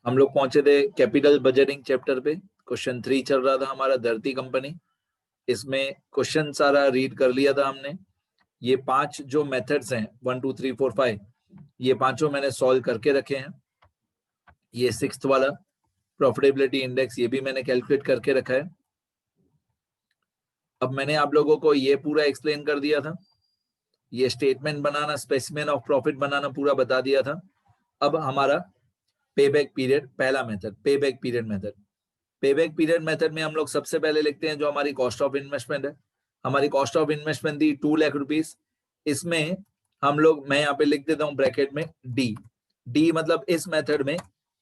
हम लोग पहुंचे थे कैपिटल बजटिंग चैप्टर पे। क्वेश्चन 3 चल रहा था हमारा, धरती कंपनी। इसमें क्वेश्चन सारा रीड कर लिया था हमने। ये 5 जो मेथड्स हैं 1 2 3 4 5, ये पांचों मैंने सॉल्व करके रखे हैं। ये 6th वाला प्रॉफिटेबिलिटी इंडेक्स, ये भी मैंने कैलकुलेट करके रखा है। अब मैंने आप लोगों को ये पूरा एक्सप्लेन कर दिया था, ये स्टेटमेंट बनाना, स्पेसिमेन ऑफ प्रॉफिट बनाना पूरा बता दिया था। अब हमारा पेबैक पीरियड, पहला method payback period method. Payback period method में हम लोग सबसे पहले लिखते हैं जो हमारी कॉस्ट ऑफ इन्वेस्टमेंट है। हमारी कॉस्ट ऑफ इन्वेस्टमेंट थी 2 लाख रुपीस। इसमें हम लोग, मैं यहाँ पे लिख देता हूँ ब्रैकेट में डी मतलब इस मेथड में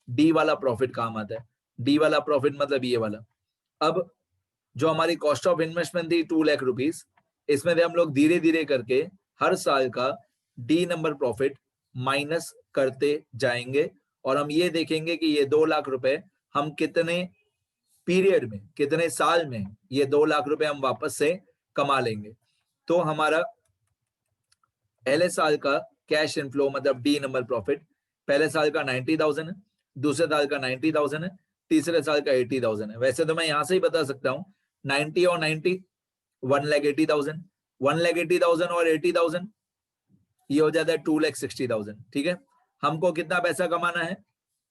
डी वाला प्रॉफिट काम आता है। डी वाला प्रॉफिट मतलब ये वाला। अब जो हमारी कॉस्ट ऑफ इन्वेस्टमेंट थी 2 लाख रुपीस, इसमें से हम लोग धीरे धीरे करके हर साल का डी नंबर प्रॉफिट माइनस करते जाएंगे और हम ये देखेंगे कि ये 2 लाख रुपए हम कितने पीरियड में, कितने साल में ये 2 लाख रुपए हम वापस से कमा लेंगे। तो हमारा पहले साल का कैश इनफ्लो मतलब डी नंबर प्रॉफिट, पहले साल का 90,000 है, दूसरे साल का 90,000 है, तीसरे साल का 80,000 है। वैसे तो मैं यहां से ही बता सकता हूँ 90 और 90 1,80,000, 1,80,000 और 80,000 ये हो जाता है 2,60,000। ठीक है, हमको कितना पैसा कमाना है,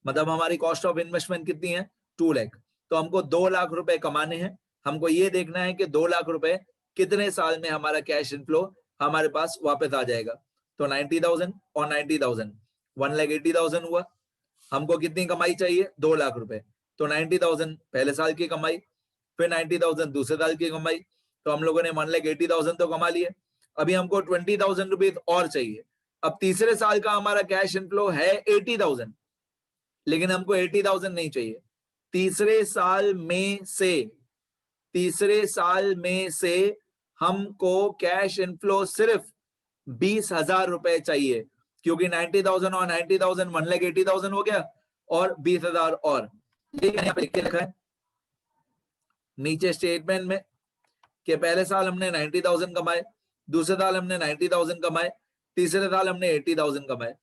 मतलब हमारी कॉस्ट ऑफ इन्वेस्टमेंट कितनी है 2 लाख, तो हमको 2 लाख रुपए कमाने हैं। हमको ये देखना है कि 2 लाख रुपए कितने साल में हमारा कैश इनफ्लो हमारे पास वापस आ जाएगा। तो 90,000 और 90,000 1,80,000 हुआ। हमको कितनी कमाई चाहिए 2 लाख रुपए, तो 90,000 पहले साल की कमाई, फिर 90,000 दूसरे साल की कमाई, तो हम लोगों ने 1,80,000 तो कमा लिए। अभी हमको 20,000 रुपीज और चाहिए। अब तीसरे साल का हमारा कैश इनफ्लो है 80,000, लेकिन हमको 80,000 नहीं चाहिए। तीसरे साल में से हमको कैश इनफ्लो सिर्फ 20,000 रुपए चाहिए, क्योंकि 90,000 और 90,000 1,80,000 हो गया और 20,000 और। ये मैंने लिख के रखा है नीचे स्टेटमेंट में कि पहले साल हमने 90,000 कमाए, दूसरे साल हमने 90,000 कमाए, तीसरे साल हमने 80,000 कमाए।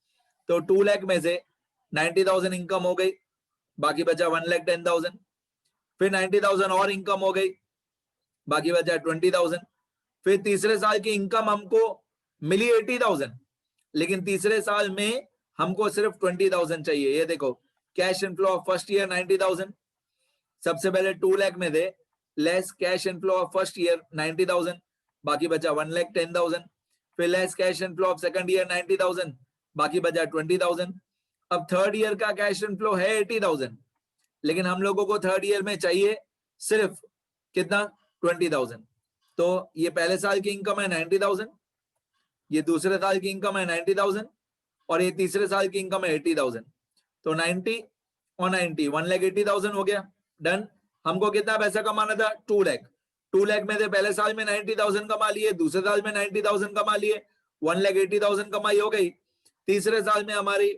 तो 2 लाख में से 90,000 इनकम हो गई, बाकी बचा 1,10,000। फिर 90,000 और इनकम हो गई, बाकी बचा 20,000। फिर तीसरे साल की इनकम हमको मिली 80,000, लेकिन तीसरे साल में हमको सिर्फ 20,000 चाहिए। ये देखो cash inflow of first year 90,000, सबसे पहले 2 लाख में दे less cash inflow of first year 90,000, बाकी बचा 1,10,000। फिर less cash inflow of second year 90,000, बाकी बचा 20,000। अब थर्ड ईयर का कैश इनफ्लो है 80,000, लेकिन हम लोगों को थर्ड ईयर में चाहिए सिर्फ कितना 20,000। तो ये पहले साल की इनकम है 90,000, ये दूसरे साल की इनकम है 90,000 और ये तीसरे साल की इनकम है 80,000। तो 90 और 90 1,80,000 हो गया, डन। हमको कितना पैसा कमाना था 2 लाख। 2 लाख में से पहले साल में 90,000 कमा लिए, दूसरे साल में 90,000 कमा लिए, 1,80,000 कमाई हो गई। तीसरे साल में हमारी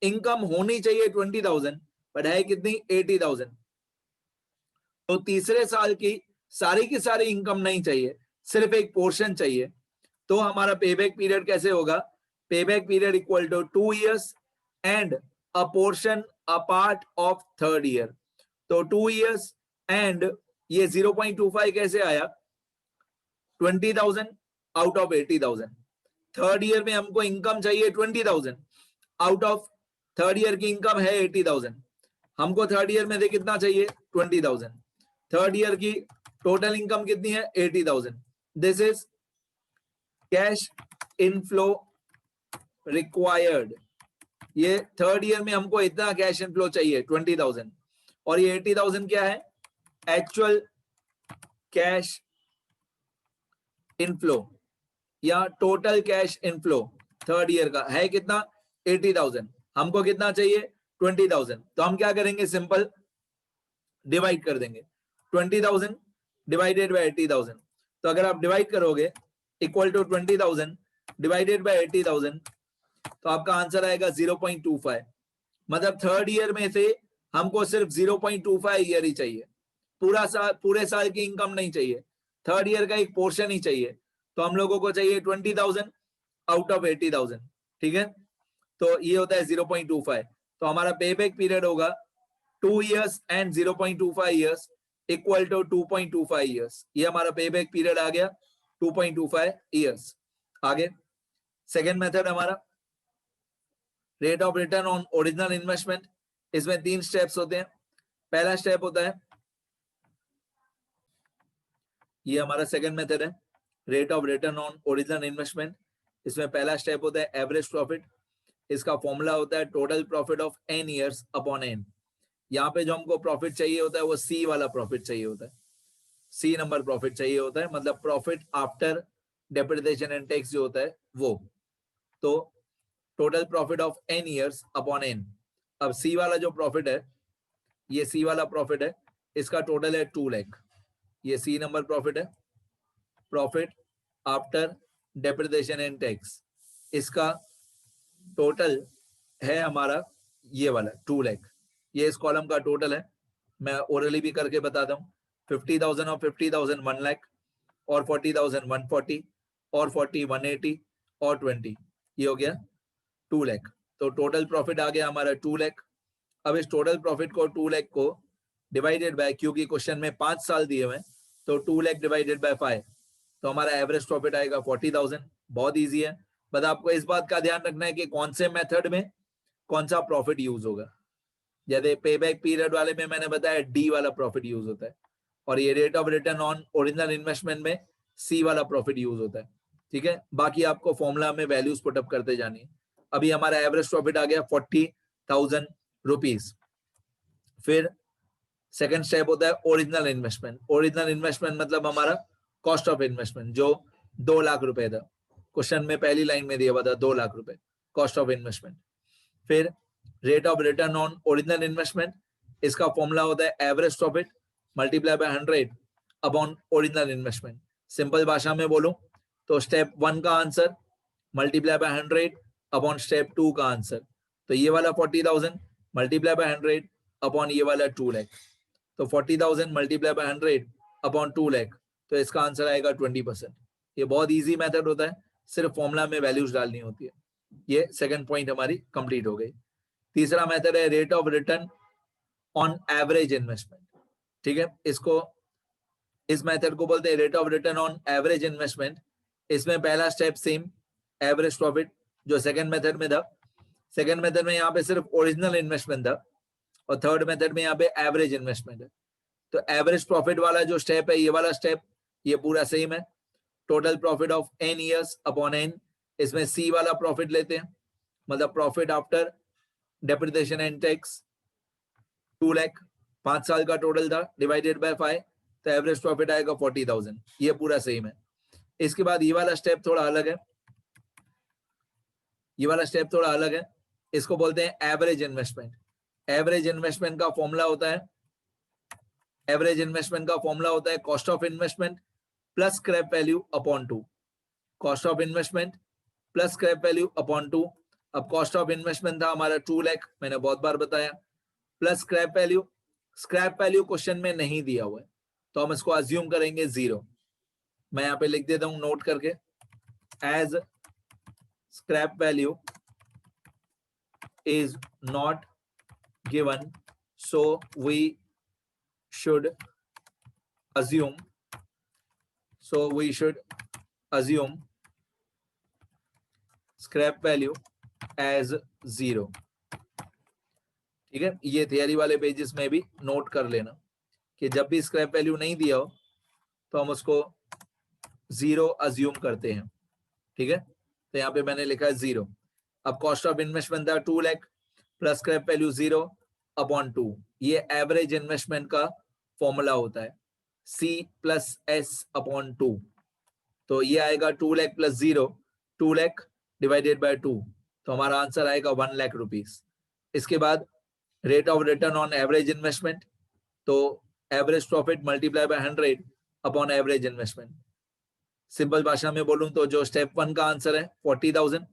इनकम होनी चाहिए 20,000, बट है कितनी 80,000। तो तीसरे साल की सारी इनकम नहीं चाहिए, सिर्फ एक पोर्शन चाहिए। तो हमारा पेबैक पीरियड कैसे होगा, payback period equal to 2 years and a portion a part of third year. तो 2 इयर्स एंड ये 0.25 कैसे आया, 20,000 आउट ऑफ 80,000। थर्ड ईयर में हमको इनकम चाहिए 20,000, आउट ऑफ थर्ड ईयर की इनकम है 80,000। हमको थर्ड ईयर में से कितना चाहिए 20,000। थर्ड ईयर की टोटल इनकम कितनी है 80,000। This is cash inflow required. ये थर्ड ईयर में हमको इतना कैश इनफ्लो चाहिए 20,000, और ये 80,000 क्या है एक्चुअल कैश इनफ्लो या total cash inflow third year का है कितना 80,000। हमको कितना चाहिए 20,000। तो हम क्या करेंगे, सिंपल डिवाइड कर देंगे 20,000 डिवाइडेड बाय 80,000। तो अगर आप डिवाइड करोगे इक्वल टू 20,000 डिवाइडेड बाय 80,000, तो आपका आंसर आएगा 0.25। मतलब थर्ड ईयर में से हमको सिर्फ 0.25 ईयर ही चाहिए, पूरे साल की इनकम नहीं चाहिए, थर्ड ईयर का एक पोर्शन ही चाहिए। तो हम लोगों को चाहिए 20,000 आउट ऑफ 80,000। ठीक है, तो ये होता है 0.25। तो हमारा पेबैक पीरियड होगा 2 years and 0.25 years equal to 2.25 years. ये हमारा पे बैक पीरियड आ गया 2.25 years. आगे सेकेंड मेथड हमारा rate of return on original investment. इसमें 3 स्टेप्स होते हैं. पहला स्टेप होता है, ये हमारा सेकेंड मेथड है, rate of return on original investment. इसमें पहला स्टेप होता है एवरेज प्रॉफिट. इसका फॉर्मूला होता है total profit of n years upon n. यहाँ पे जो हमको प्रॉफिट चाहिए होता है वो C वाला प्रॉफिट चाहिए होता है, C नंबर प्रॉफिट चाहिए होता है, मतलब profit after depreciation and tax जो होता है वो. तो total profit of n years upon n. अब C वाला जो प्रॉफिट है, ये C वाला प्रॉफिट है, इसका टोटल है 2 लाख. ये C नंबर प्रॉफिट है, profit after depreciation and tax. इसका टोटल है हमारा ये वाला 2 लाख. ये इस कॉलम का टोटल है. मैं ओरली भी करके बताता हूँ. 50,000 और 50,000 1 लाख, और 40,000 140, और 40 180, और 20, ये हो गया 2 लाख. तो टोटल प्रॉफिट आ गया हमारा 2 लाख. अब इस टोटल प्रॉफिट को 2 लाख को डिवाइडेड बाय, क्योंकि क्वेश्चन में 5 साल दिए हुए, तो 2 लाख डिवाइडेड बाय 5, तो हमारा एवरेज प्रॉफिट आएगा 40,000. बहुत इजी है. बस आपको इस बात का ध्यान रखना है कि कौन से मेथड में कौन सा प्रॉफिट यूज होगा. जैसे पे बैक पीरियड वाले में मैंने बताया डी वाला प्रॉफिट यूज होता है, और ये rate of return on original investment में सी वाला प्रॉफिट यूज होता है. ठीक है, बाकी आपको फॉर्मूला में वैल्यूज पुटअप करते जानी है. अभी हमारा एवरेज प्रॉफिट आ गया 40,000 रुपीज. फिर सेकंड स्टेप होता है ओरिजिनल इन्वेस्टमेंट. ओरिजिनल इन्वेस्टमेंट मतलब हमारा कॉस्ट ऑफ इन्वेस्टमेंट, जो 2 लाख रुपए था. क्वेश्चन में पहली लाइन में दिया हुआ था 2 लाख रुपए कॉस्ट ऑफ इन्वेस्टमेंट. फिर rate of return on original investment. इसका फॉर्मूला होता है average profit multiply by 100 upon original investment. Simple भाषा में बोलूं तो स्टेप 1 का answer multiply by 100 upon step 2 का आंसर. तो ये वाला 40,000 मल्टीप्लाई बाय 100 अपॉन ये वाला 2 लाख. तो 40,000 मल्टीप्लाई बाय 100 अपॉन 2 लाख, तो इसका आंसर आएगा 20%. ये बहुत इजी मेथड होता है, सिर्फ फॉर्मूला में वैल्यूज डालनी होती है. ये सेकंड पॉइंट हमारी कंप्लीट हो गई. तीसरा मेथड है rate of return on average investment. ठीक है, इसको इस मेथड को बोलते हैं rate of return on average investment. इसमें पहला स्टेप सेम एवरेज प्रॉफिट जो सेकंड मेथड में था. सेकंड मेथड में यहाँ पे सिर्फ ओरिजिनल इन्वेस्टमेंट था, और थर्ड मेथड में यहाँ पे एवरेज इन्वेस्टमेंट है. तो एवरेज प्रॉफिट वाला जो स्टेप है, ये वाला स्टेप, ये पूरा सेम है. Total profit of n years upon n. इसमें C वाला प्रॉफिट लेते हैं, मतलब profit after depreciation and tax 2 lakh. 5 साल का टोटल था, डिवाइडेड बाय 5, तो एवरेज प्रॉफिट आएगा 40,000. ये पूरा सेम है. इसके बाद ये वाला स्टेप थोड़ा अलग है. ये वाला स्टेप थोड़ा अलग है. इसको बोलते हैं एवरेज इन्वेस्टमेंट. एवरेज इन्वेस्टमेंट का फॉर्मूला होता है, एवरेज इन्वेस्टमेंट का फॉर्मूला होता है cost of investment plus scrap value upon 2. Cost of investment plus scrap value upon 2. अब कॉस्ट ऑफ इन्वेस्टमेंट था हमारा 2 लाख, मैंने बहुत बार बताया, plus scrap value. Scrap value question में नहीं दिया हुआ है, तो हम इसको अज्यूम करेंगे 0. मैं यहाँ पे लिख देता हूं नोट करके, as scrap value is not given, so we should assume scrap value as 0. ठीक है, ये थियरी वाले पेजेस में भी नोट कर लेना कि जब भी स्क्रैप वैल्यू नहीं दिया हो तो हम उसको 0 अज्यूम करते हैं. ठीक है, तो यहाँ पे मैंने लिखा है 0. अब कॉस्ट ऑफ इन्वेस्टमेंट था 2 lakh plus scrap value 0 upon 2. ये एवरेज इन्वेस्टमेंट का फॉर्मूला होता है, C प्लस S अपॉन 2. तो ये आएगा 2 lakh plus 0, 2 lakh divided by 2, तो हमारा आंसर आएगा 1 लाख रुपीस. इसके बाद rate of return on average investment, तो average profit multiply by 100 upon average investment. Simple भाषा में बोलूं तो जो स्टेप 1 का आंसर है 40,000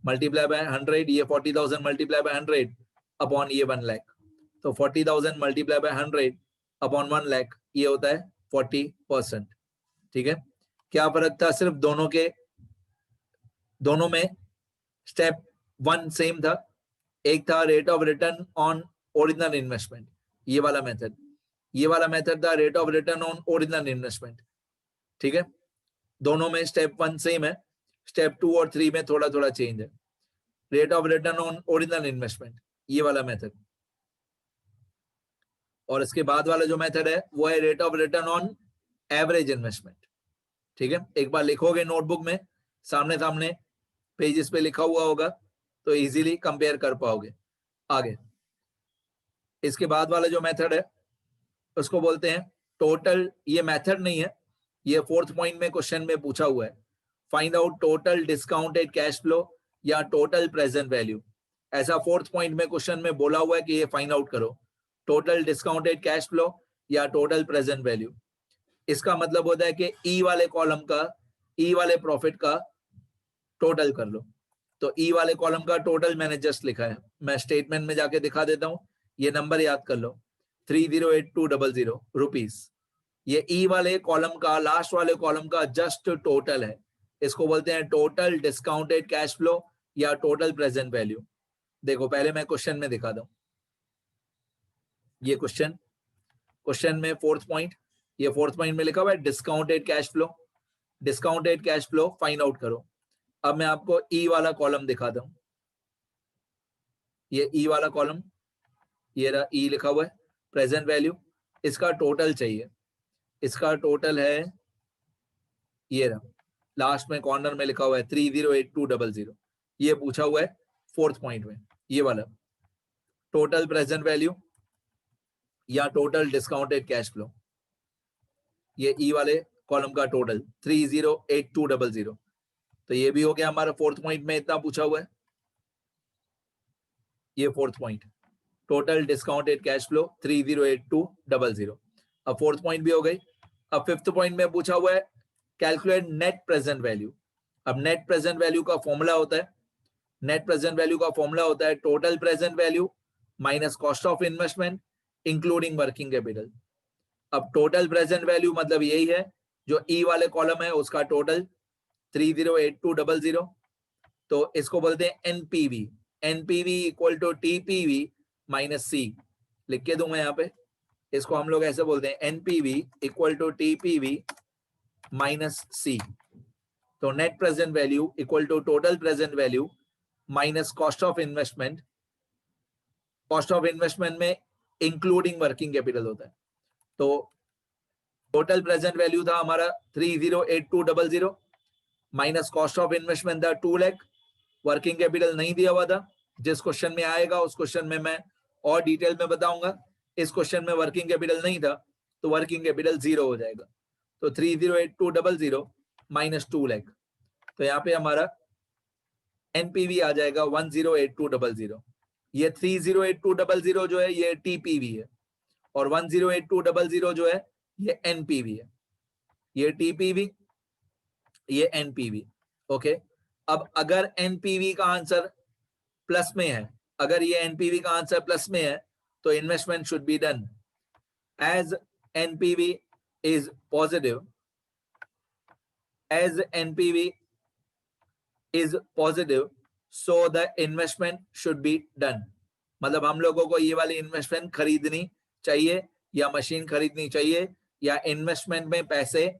मल्टीप्लाई बाय 100, ये 40,000 मल्टीप्लाई बाय 100 अपॉन ये 1 लाख. तो 40,000 मल्टीप्लाई बाय 100 अपॉन 1 लाख, ये होता है 40%. ठीक है, क्या फर्क था, सिर्फ दोनों में स्टेप 1 सेम था. एक था rate of return on original investment, ये वाला मेथड, ये वाला मेथड था rate of return on original investment. ठीक है, दोनों में स्टेप 1 सेम है, स्टेप 2 और 3 में थोड़ा थोड़ा चेंज है। Rate of return on original investment, ये वाला मेथड, और इसके बाद वाला जो मेथड है वो है rate of return on average investment. ठीक है, एक बार लिखोगे नोटबुक में, सामने सामने पेजेस पे लिखा हुआ होगा, तो इजीली कंपेयर कर पाओगे। आगे इसके बाद वाला जो मेथड है उसको बोलते हैं टोटल, ये मेथड नहीं है, ये 4th पॉइंट में क्वेश्चन में पूछा हुआ है, find out total discounted cash flow या टोटल प्रेजेंट वैल्यू। ऐसा 4th पॉइंट में क्वेश्चन में बोला हुआ है कि ये फाइंड आउट करो, टोटल डिस्काउंटेड कैश फ्लो या टोटल प्रेजेंट वैल्यू। इसका मतलब होता है कि ई वाले कॉलम का, ई वाले प्रॉफिट का टोटल कर लो। तो ई वाले कॉलम का टोटल मैंने जस्ट लिखा है, मैं स्टेटमेंट में जाके दिखा देता हूं, ये नंबर याद कर लो 308200 रुपीस। ये ई वाले कॉलम का, लास्ट वाले कॉलम का जस्ट टोटल है, इसको बोलते हैं टोटल डिस्काउंटेड कैश फ्लो या टोटल प्रेजेंट वैल्यू। देखो पहले मैं क्वेश्चन में दिखा दूं, ये क्वेश्चन में 4th पॉइंट, ये 4th पॉइंट में लिखा हुआ है discounted cash flow, discounted cash flow find out करो। अब मैं आपको ई वाला कॉलम दिखाता हूं, ये ई वाला कॉलम, ये रहा ई लिखा हुआ है प्रेजेंट वैल्यू, इसका टोटल चाहिए, इसका टोटल है ये रहा, लास्ट में कॉर्नर में लिखा हुआ है 308200, ये पूछा हुआ है 4th पॉइंट में, ये वाला टोटल प्रेजेंट वैल्यू या टोटल डिस्काउंटेड कैश फ्लो, ये ई वाले कॉलम का टोटल 308200। तो ये भी हो गया हमारा 4th पॉइंट में इतना पूछा हुआ है, ये 4th point total discounted cash flow 308200। अब 4th पॉइंट भी हो गई। अब 5th पॉइंट में पूछा हुआ है कैलकुलेट नेट प्रेजेंट वैल्यू। अब नेट प्रेजेंट वैल्यू का फॉर्मूला होता है, नेट प्रेजेंट वैल्यू का फॉर्मूला होता है total present value minus cost of investment including working capital. अब टोटल प्रेजेंट वैल्यू मतलब यही है जो ई वाले कॉलम है उसका टोटल 308200, तो इसको बोलते हैं NPV, NPV equal to TPV minus C, लिख के दूंगा यहाँ पे, इसको हम लोग ऐसे बोलते हैं NPV equal to TPV minus C. तो net present value equal to total present value minus cost of investment, cost of investment में इंक्लूडिंग वर्किंग कैपिटल होता है। तो टोटल प्रेजेंट वैल्यू था हमारा 308200 माइनस कॉस्ट ऑफ इन्वेस्टमेंट था 2 lakh, working capital नहीं दिया हुआ था, जिस क्वेश्चन में आएगा उस क्वेश्चन में मैं और डिटेल में बताऊंगा। इस क्वेश्चन में वर्किंग कैपिटल नहीं था तो वर्किंग कैपिटल 0 हो जाएगा, तो 308200 माइनस 2 लाख, तो यहाँ पे हमारा एनपीवी आ जाएगा 108200। ये 308200 जो है ये टीपीवी है और 108200 जो है ये एनपीवी है, ये टीपीवी ये एनपीवी। ओके, अब अगर एनपीवी का आंसर प्लस में है, अगर ये एनपीवी का आंसर प्लस में है तो investment should be done. As NPV is positive, as NPV is positive so the investment should be done. मतलब हम लोगों को ये वाली इन्वेस्टमेंट खरीदनी चाहिए या मशीन खरीदनी चाहिए या इन्वेस्टमेंट में पैसे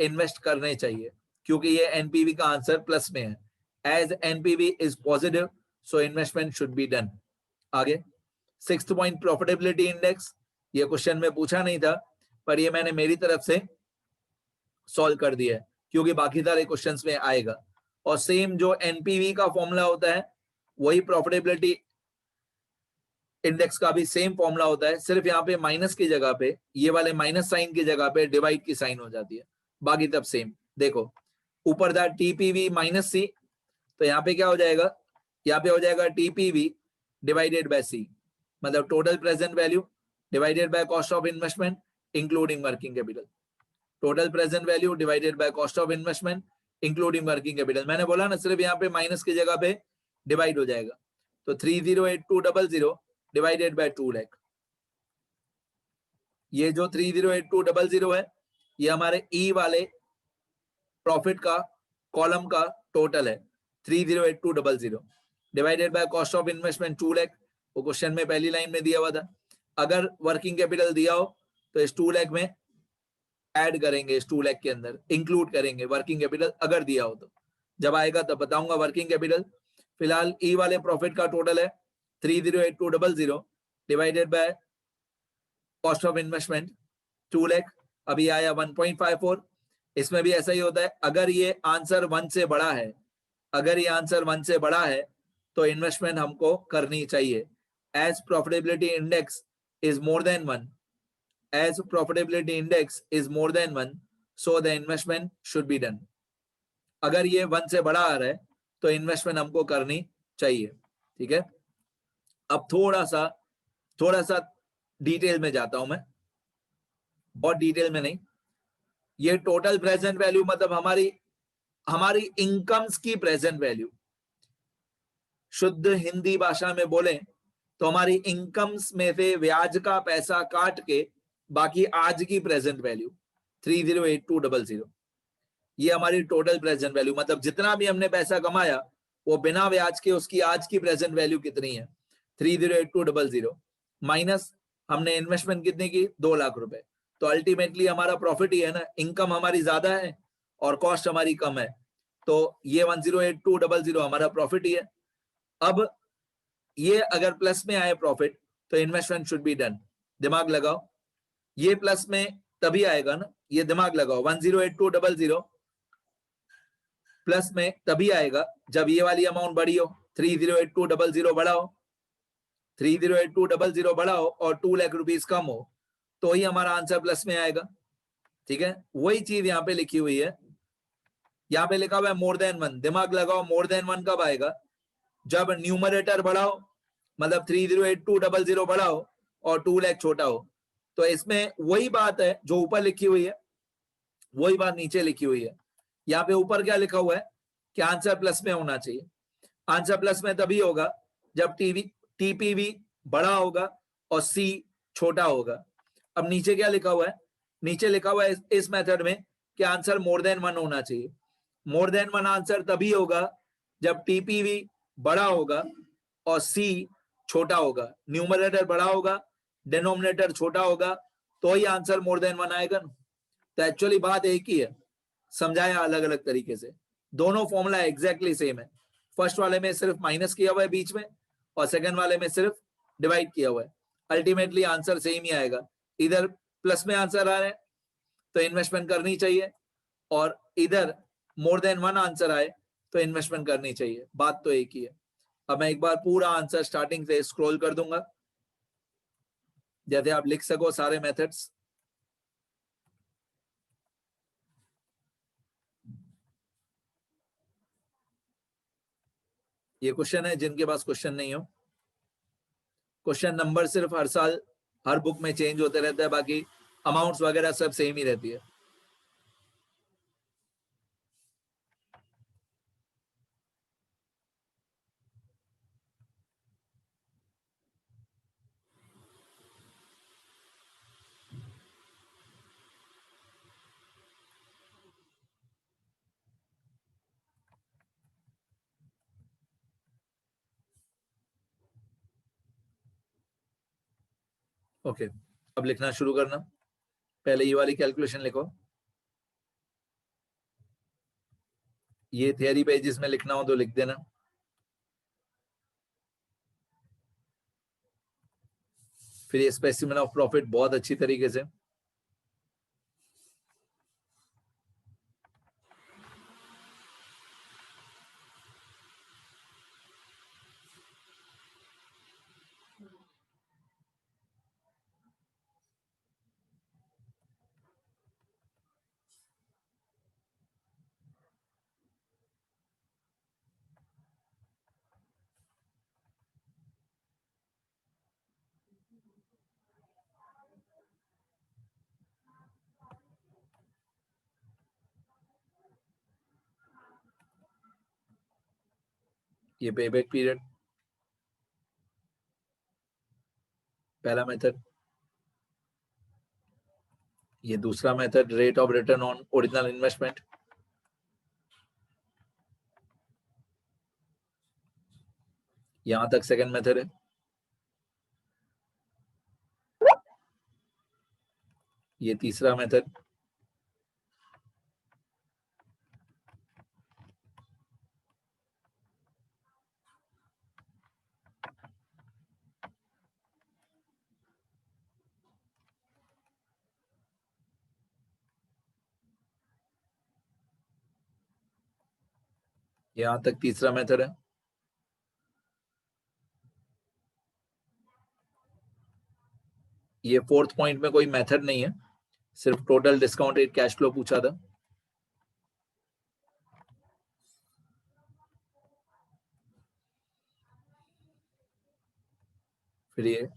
इन्वेस्ट करने चाहिए, क्योंकि ये एनपीवी का आंसर प्लस में है। As NPV is positive so investment should be done. आगे 6th पॉइंट प्रॉफिटेबिलिटी इंडेक्स, ये क्वेश्चन में पूछा नहीं था पर ये मैंने मेरी तरफ से सॉल्व कर दिया है क्योंकि बाकी सारे क्वेश्चंस में आएगा। और सेम जो एनपीवी का फॉर्मूला होता है वही प्रॉफिटेबिलिटी इंडेक्स का भी सेम फॉर्मूला होता है, सिर्फ यहाँ पे माइनस की जगह पे, ये वाले माइनस साइन की जगह पे डिवाइड की साइन हो जाती है, बाकी तब सेम। देखो ऊपर था टीपीवी माइनस सी, तो यहाँ पे क्या हो जाएगा, यहाँ पे हो जाएगा टीपीवी डिवाइडेड बाय सी, मतलब total present value divided by cost of investment including working capital. Total present value divided by cost of investment including working capital. मैंने बोला ना सिर्फ यहाँ पे माइनस की जगह पे डिवाइड हो जाएगा, तो 308200 डिवाइडेड बाय 2 लाख। ये जो 308200 है ये हमारे ई वाले प्रॉफिट का कॉलम का टोटल है 308200 divided by cost of investment 2 lakh, वो क्वेश्चन में पहली लाइन में दिया हुआ था। अगर वर्किंग कैपिटल दिया हो तो इस 2 लाख में ऐड करेंगे, इस 2 लाख के अंदर इंक्लूड करेंगे वर्किंग कैपिटल, अगर दिया हो तो। जब आएगा तब बताऊंगा वर्किंग कैपिटल। फिलहाल ई वाले प्रॉफिट का टोटल है 308200 divided by cost of investment 2 lakh, अभी आया 1.54। इसमें भी ऐसा ही होता है, अगर ये आंसर 1 से बड़ा है, अगर ये आंसर 1 से बड़ा है तो इन्वेस्टमेंट हमको करनी चाहिए। As profitability index is more than 1, as profitability index is more than 1, so the investment should be done। अगर ये 1 से बड़ा आ रहा है तो इन्वेस्टमेंट हमको करनी चाहिए। ठीक है, अब थोड़ा सा डिटेल में जाता हूं मैं, बहुत डिटेल में नहीं। ये टोटल प्रेजेंट वैल्यू मतलब हमारी इनकम्स की प्रेजेंट वैल्यू, शुद्ध हिंदी भाषा में बोले तो हमारी इनकम्स में से ब्याज का पैसा काट के बाकी आज की प्रेजेंट वैल्यू 308200, ये हमारी टोटल प्रेजेंट वैल्यू, मतलब जितना भी हमने पैसा कमाया वो बिना ब्याज के उसकी आज की प्रेजेंट वैल्यू कितनी है 308200, माइनस हमने इन्वेस्टमेंट कितनी की 2 लाख रुपए। तो अल्टीमेटली हमारा प्रॉफिट ही है ना, इनकम हमारी ज्यादा है और कॉस्ट हमारी कम है, तो ये 108200 हमारा प्रॉफिट ही है। अब ये अगर प्लस में आए प्रॉफिट तो इन्वेस्टमेंट शुड बी डन। दिमाग लगाओ, ये प्लस में तभी आएगा ना, ये दिमाग लगाओ, 108200 प्लस में तभी आएगा जब ये वाली अमाउंट बड़ी हो, 308200 बड़ा हो, 308200 बड़ा हो और 2 लाख रुपीस कम हो, तो ही हमारा आंसर प्लस में आएगा। ठीक है, वही चीज यहाँ पे लिखी हुई है, यहाँ पे लिखा हुआ है मोर देन 1। दिमाग लगाओ, मोर देन 1 कब आएगा? जब न्यूमरेटर बड़ा हो, मतलब 308200 बड़ा हो और 2 लाख छोटा हो। तो इसमें वही बात है जो ऊपर लिखी हुई है, वही बात नीचे लिखी हुई है। यहाँ पे ऊपर क्या लिखा हुआ है कि आंसर प्लस में होना चाहिए। आंसर प्लस में तभी होगा जब टीपीवी बड़ा होगा और सी छोटा होगा। अब नीचे क्या लिखा हुआ है? नीचे लिखा हुआ है इस मेथड में कि आंसर मोर देन 1 होना चाहिए। मोर देन 1 आंसर तभी होगा जब टीपीवी बड़ा होगा और सी छोटा होगा, न्यूमरेटर बड़ा होगा, डिनोमिनेटर छोटा होगा, तो ही आंसर मोर देन 1 आएगा ना। तो एक्चुअली बात एक ही है, समझाया अलग अलग तरीके से। दोनों फॉर्मूला एग्जैक्टली सेम है। फर्स्ट वाले में सिर्फ माइनस किया हुआ है बीच में और सेकंड वाले में सिर्फ डिवाइड किया हुआ है। अल्टीमेटली आंसर सेम ही आएगा। इधर प्लस में आंसर आ रहा है तो इन्वेस्टमेंट करनी चाहिए, और इधर मोर देन 1 आंसर आए तो इन्वेस्टमेंट करनी चाहिए। बात तो एक ही है। अब मैं एक बार पूरा आंसर स्टार्टिंग से स्क्रॉल कर दूंगा जैसे आप लिख सको सारे मेथड्स। ये क्वेश्चन है जिनके पास क्वेश्चन नहीं हो। क्वेश्चन नंबर सिर्फ हर साल हर बुक में चेंज होते रहता है, बाकी अमाउंट्स वगैरह सब सेम ही रहती है। ओके, अब लिखना शुरू करना। पहले ये वाली कैलकुलेशन लिखो, ये थियरी पेजेस में लिखना हो तो लिख देना। फिर ये स्पेसिमेन ऑफ प्रॉफिट बहुत अच्छी तरीके से। ये पेबैक पीरियड पहला मेथड, ये दूसरा method rate of return on original investment, यहां तक सेकंड मेथड है। ये तीसरा मेथड, यहां तक तीसरा मेथड है। ये फोर्थ पॉइंट में कोई मेथड नहीं है, सिर्फ टोटल डिस्काउंटेड कैश फ्लो पूछा था। फिर ये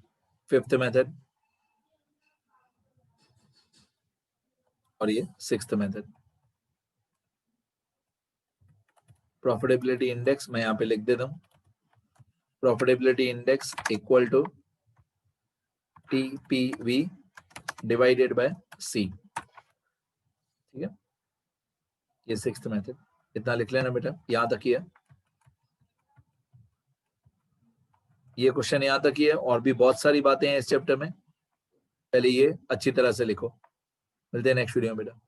फिफ्थ मेथड और ये सिक्स्थ मेथड। प्रॉफिटेबिलिटी इंडेक्स मैं यहाँ पे लिख देता हूँ, profitability index equal to TPV divided by C। ठीक है, ये सिक्स्थ मेथड, इतना लिख लेना बेटा, यहां तक ही है। ये क्वेश्चन यहां तक ही है, और भी बहुत सारी बातें हैं इस चैप्टर में, पहले ये अच्छी तरह से लिखो। मिलते हैं नेक्स्ट वीडियो में बेटा।